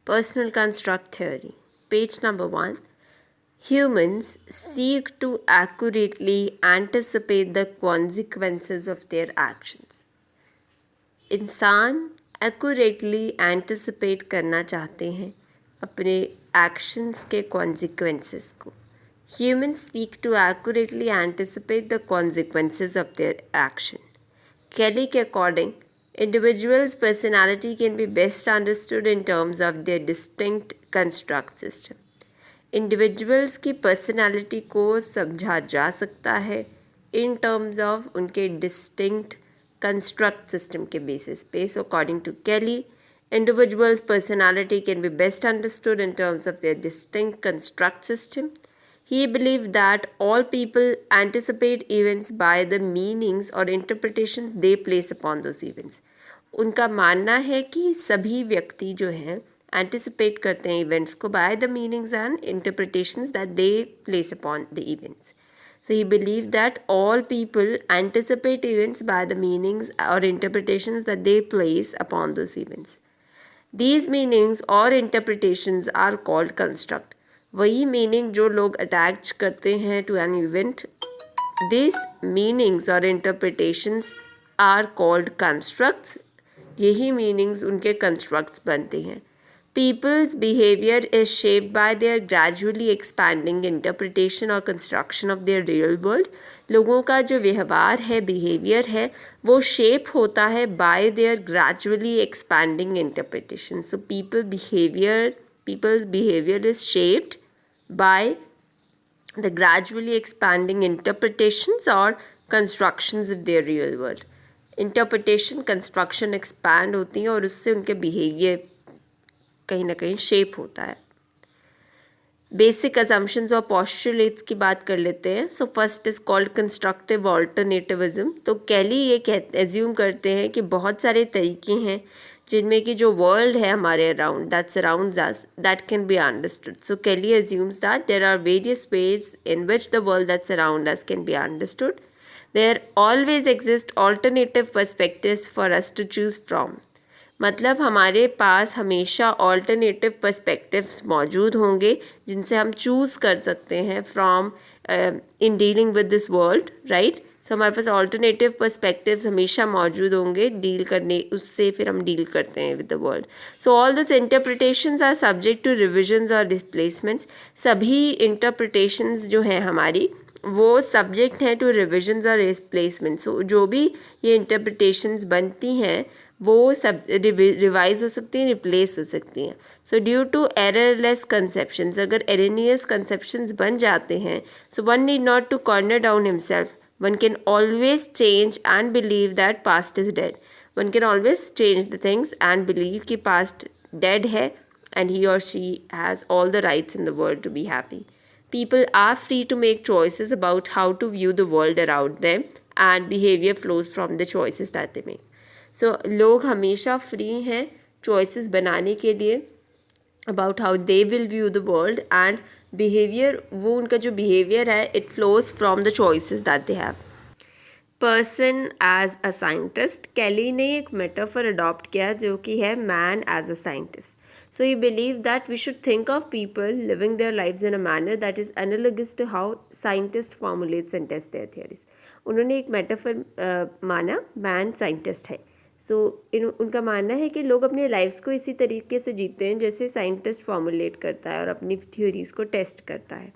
Personal construct theory. Page number 1. Humans seek to accurately anticipate the consequences of their actions. इंसान accurately anticipate करना चाहते हैं अपने actions के consequences को. Humans seek to accurately anticipate the consequences of their action. Kelly के according, individuals' personality can be best understood in terms of their distinct construct system. Individuals की personality को समझा जा सकता है इन टर्म्स ऑफ उनके डिस्टिंक्ट कंस्ट्रक्ट सिस्टम के basis पे. सो अकॉर्डिंग टू केली, individuals' personality can be best understood in terms of their distinct construct system. He believed that all people anticipate events by the meanings or interpretations they place upon those events. उनका मानना है कि सभी व्यक्ति जो हैं anticipate करते हैं इवेंट्स को by the meanings and interpretations that they place upon the events. So he believed that all people anticipate events by the meanings or interpretations that they place upon those events. These meanings or interpretations are called construct. वही meaning जो लोग attach करते हैं to an event, these meanings or interpretations are called constructs. यही meanings उनके constructs बनते हैं. People's behavior is shaped by their gradually expanding interpretation or construction of their real world. लोगों का जो व्यवहार है, बिहेवियर है, वो शेप होता है by their gradually expanding interpretation. So people's behavior is shaped by the gradually expanding interpretations or constructions of their real world. Interpretation, construction expand होती हैं और उससे उनके behavior कहीं ना कहीं शेप होता है. बेसिक अजम्पशंस और पोस्टुलेट्स की बात कर लेते हैं. So first is called constructive alternativism. तो कैली ये एज्यूम करते हैं कि बहुत सारे तरीके हैं जिनमें कि जो वर्ल्ड है हमारे around that surrounds us that can be understood. So Kelly assumes that there are various ways in which the world that surround us can be understood. There always exist alternative perspectives for us to choose from. मतलब हमारे पास हमेशा alternative perspectives मौजूद होंगे जिनसे हम choose कर सकते हैं from in dealing with this world, right. So हमारे पास ऑल्टरनेटिव पर्सपेक्टिव्स हमेशा मौजूद होंगे डील करने, उससे फिर हम डील करते हैं with the world. So all this interpretations are subject to revisions और डिस्प्लेसमेंट्स. सभी इंटरप्रिटेशंस जो हैं हमारी वो सब्जेक्ट हैं टू रिविजन्स और रिप्लेसमेंट. सो जो भी ये इंटरप्रिटेशंस बनती हैं वो सब रिवाइज हो सकती हैं, रिप्लेस हो सकती हैं. So due to errorless conceptions, अगर एरेनियस कंसेप्शंस बन जाते हैं, so one need not to corner down himself. One can always change and believe that past is dead. One can always change the things and believe कि past dead है and he और she has all the rights in the world to be happy. People are free to make choices about how to view the world around them and behavior flows from the choices that they make. So लोग हमेशा free हैं choices बनाने के लिए about how they will view the world and behavior, वो उनका जो behavior है it flows from the choices that they have. Person as a scientist. कैली ने एक metaphor adopt किया जो कि है man as a scientist. So he believed that we should think of people living their lives in a manner that is analogous to how scientists formulate and test their theories. उन्होंने एक metaphor माना, man scientist है. सो उनका मानना है कि लोग अपनी लाइफ्स को इसी तरीके से जीते हैं जैसे साइंटिस्ट फॉर्मुलेट करता है और अपनी थ्योरीज को टेस्ट करता है.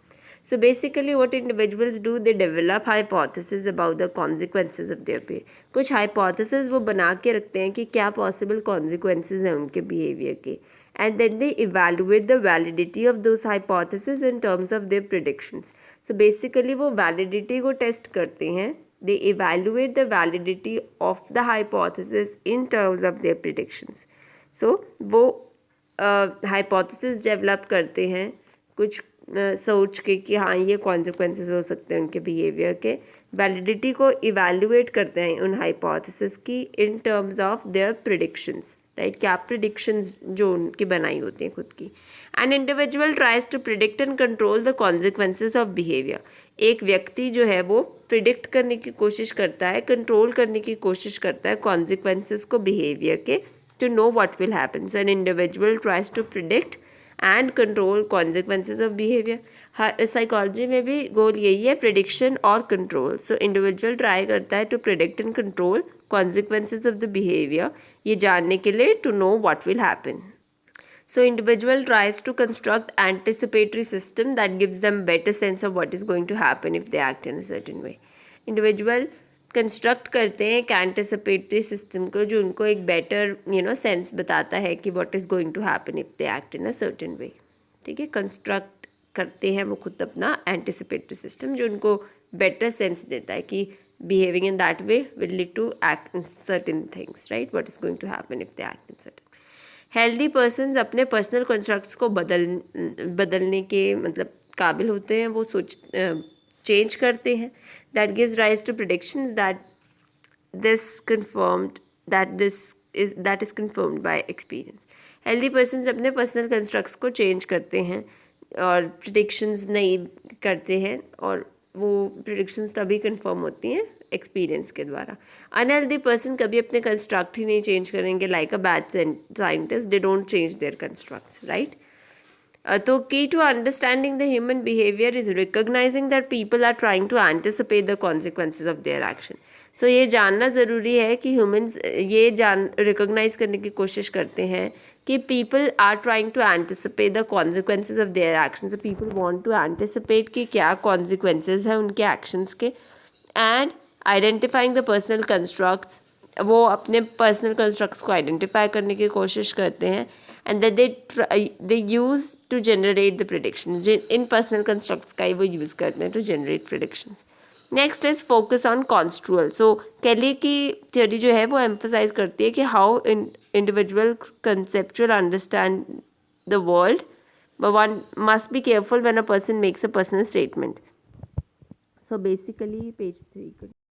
So basically what individuals do, they develop hypotheses about the consequences of their behavior. कुछ hypotheses वो बना के रखते हैं कि क्या possible consequences हैं उनके behavior के, and then they evaluate the validity of those hypotheses in terms of their predictions. So basically वो validity को test करते हैं, they evaluate the validity of the hypothesis in terms of their predictions. So वो hypothesis develop करते हैं कुछ सोच के कि हाँ ये कॉन्सिक्वेंसेस हो सकते हैं उनके बिहेवियर के. वैलिडिटी को इवैल्यूएट करते हैं उन हाइपोथेसिस की in terms of their predictions, right. क्या प्रिडिक्शंस जो उनकी बनाई होती हैं खुद की. An individual tries to predict and control the consequences of behaviour. एक व्यक्ति जो है वो प्रिडिक्ट करने की कोशिश करता है, कंट्रोल करने की कोशिश करता है कॉन्सिक्वेंसेस को बिहेवियर के. to know what will happen. So an individual tries to predict and control consequences of behavior. Psychology में भी गोल यही है, प्रिडिक्शन और कंट्रोल. सो इंडिविजुअल ट्राई करता है to predict and control consequences of the behavior, ये जानने के लिए to know what will happen. So individual tries to construct anticipatory system that gives them better sense of what is going to happen if they act in a certain way. Individual construct करते हैं एक anticipatory system को जो उनको एक better sense बताता है कि what is going to happen if they act in a certain way. ठीक है, कंस्ट्रक्ट करते हैं वो खुद अपना एंटिसिपेटरी सिस्टम जो उनको बेटर सेंस देता है कि behaving in that way will lead to act in certain things, right, what is going to happen if they act in certain. Healthy persons अपने पर्सनल कंस्ट्रक्ट्स को बदलने के मतलब काबिल होते हैं, वो चेंज करते हैं. That gives rise to predictions that is confirmed by experience. Healthy persons अपने पर्सनल कंस्ट्रक्ट्स को चेंज करते हैं और प्रेडिक्शंस नहीं करते हैं, और वो प्रेडिक्शंस तभी कन्फर्म होती हैं एक्सपीरियंस के द्वारा. अनहेल्दी पर्सन कभी अपने कंस्ट्रक्ट ही नहीं चेंज करेंगे. Like a bad scientist, they don't change their constructs, right. तो key to understanding the human behaviour is recognising that people are trying to anticipate the consequences of their action. So ये जानना ज़रूरी है कि humans ये recognise करने की कोशिश करते हैं कि people are trying to anticipate the consequences of their action. So people want to anticipate कि क्या कॉन्सिक्वेंसेज हैं उनके एक्शंस के. And identifying the personal constructs, वो अपने पर्सनल कंस्ट्रक्ट्स को आइडेंटिफाई करने की कोशिश करते हैं. And that they use to generate the predictions. इन पर्सनल कंस्ट्रक्ट्स का ही वो यूज़ करते हैं to generate predictions. Next is focus on construal. So Kelly की थ्योरी जो है वो एम्फोसाइज करती है कि how individual conceptual understand the world, but one must be careful when a person makes a personal statement. So basically page 3.